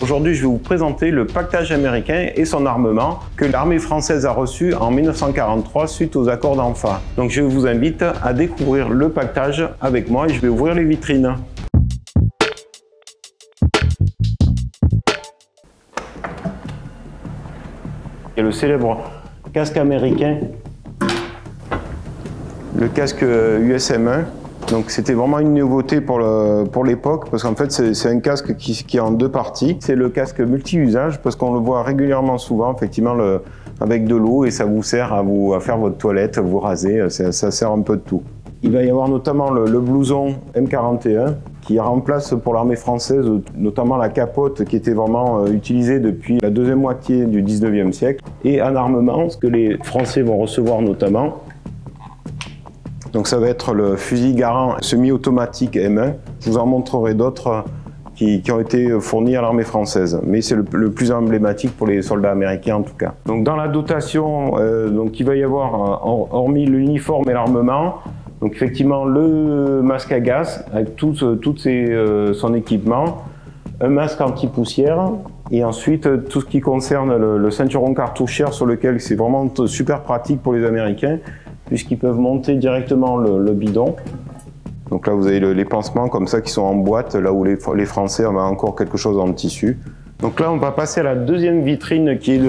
Aujourd'hui, je vais vous présenter le pactage américain et son armement que l'armée française a reçu en 1943 suite aux accords d'Anfa. Donc je vous invite à découvrir le pactage avec moi et je vais ouvrir les vitrines. Il y a le célèbre casque américain, le casque USM-1. Donc c'était vraiment une nouveauté pour l'époque, parce qu'en fait c'est un casque qui est en deux parties. C'est le casque multi-usage, parce qu'on le voit régulièrement souvent, effectivement, avec de l'eau, et ça vous sert à faire votre toilette, vous raser, ça sert un peu de tout. Il va y avoir notamment le blouson M41, qui remplace pour l'armée française notamment la capote qui était vraiment utilisée depuis la deuxième moitié du 19e siècle. Et en armement, ce que les Français vont recevoir notamment, donc ça va être le fusil Garand semi-automatique M1. Je vous en montrerai d'autres qui ont été fournis à l'armée française. Mais c'est le plus emblématique pour les soldats américains en tout cas. Donc dans la dotation, donc il va y avoir, hormis l'uniforme et l'armement, donc effectivement le masque à gaz avec tout son équipement, un masque anti-poussière, et ensuite tout ce qui concerne le ceinturon cartouchière sur lequel c'est vraiment super pratique pour les Américains, puisqu'ils peuvent monter directement le bidon. Donc là vous avez les pansements comme ça qui sont en boîte, là où les Français ont encore quelque chose en tissu. Donc là on va passer à la deuxième vitrine qui est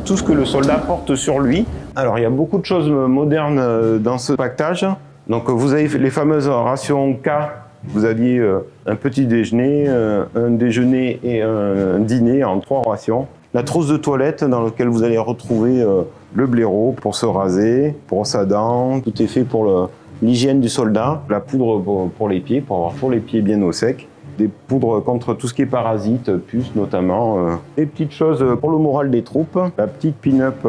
tout ce que le soldat porte sur lui. Alors il y a beaucoup de choses modernes dans ce pactage. Donc vous avez les fameuses rations K. Vous aviez un petit déjeuner, un déjeuner et un dîner en 3 rations. La trousse de toilette dans laquelle vous allez retrouver le blaireau pour se raser, brosse à dents, tout est fait pour l'hygiène du soldat. La poudre pour les pieds, pour avoir toujours les pieds bien au sec. Des poudres contre tout ce qui est parasites, puces notamment. Des petites choses pour le moral des troupes. La petite pin-up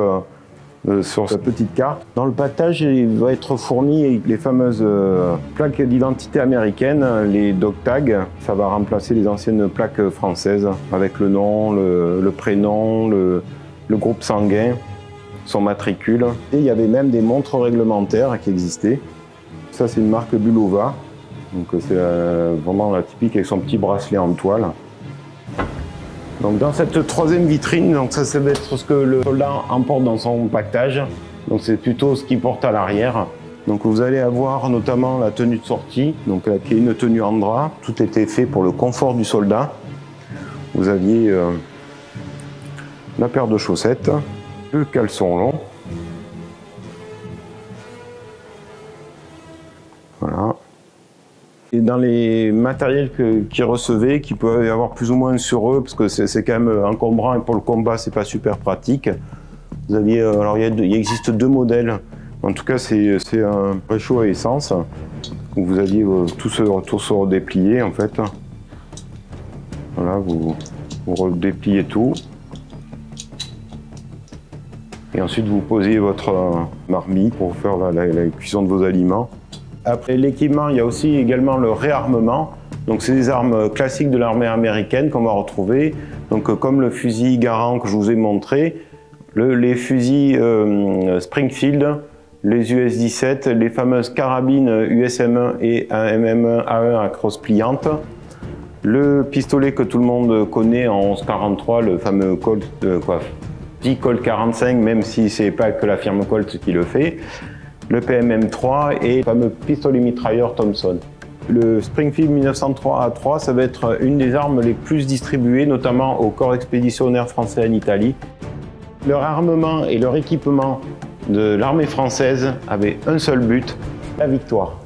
sur cette petite carte. Dans le pactage, il va être fourni avec les fameuses plaques d'identité américaines, les dog tags. Ça va remplacer les anciennes plaques françaises avec le nom, le prénom, le groupe sanguin, son matricule. Et il y avait même des montres réglementaires qui existaient. Ça, c'est une marque Bulova. Donc c'est vraiment la typique avec son petit bracelet en toile. Donc dans cette troisième vitrine, donc ça va être ce que le soldat emporte dans son pactage. Donc c'est plutôt ce qu'il porte à l'arrière. Donc vous allez avoir notamment la tenue de sortie, donc qui est une tenue en drap. Tout était fait pour le confort du soldat. Vous aviez la paire de chaussettes, le caleçon long. Voilà. Et dans les matériels qu'ils recevaient, qui peuvent y avoir plus ou moins sur eux, parce que c'est quand même encombrant et pour le combat, c'est pas super pratique. Vous aviez, alors il existe 2 modèles. En tout cas, c'est un réchaud à essence où vous aviez tout se redéplié en fait. Voilà, vous redépliez tout. Et ensuite, vous posez votre marmite pour faire la cuisson de vos aliments. Après l'équipement, il y a aussi également le réarmement. Donc c'est des armes classiques de l'armée américaine qu'on va retrouver. Donc comme le fusil Garand que je vous ai montré, les fusils Springfield, les US-17, les fameuses carabines USM-1 et un MM1A1 à crosse pliante, le pistolet que tout le monde connaît en 11-43, le fameux Colt, dit Colt 45, même si c'est pas que la firme Colt qui le fait. Le PMM3 et le fameux pistolet mitrailleur Thompson. Le Springfield 1903A3, ça va être une des armes les plus distribuées, notamment au corps expéditionnaire français en Italie. Leur armement et leur équipement de l'armée française avaient un seul but, la victoire.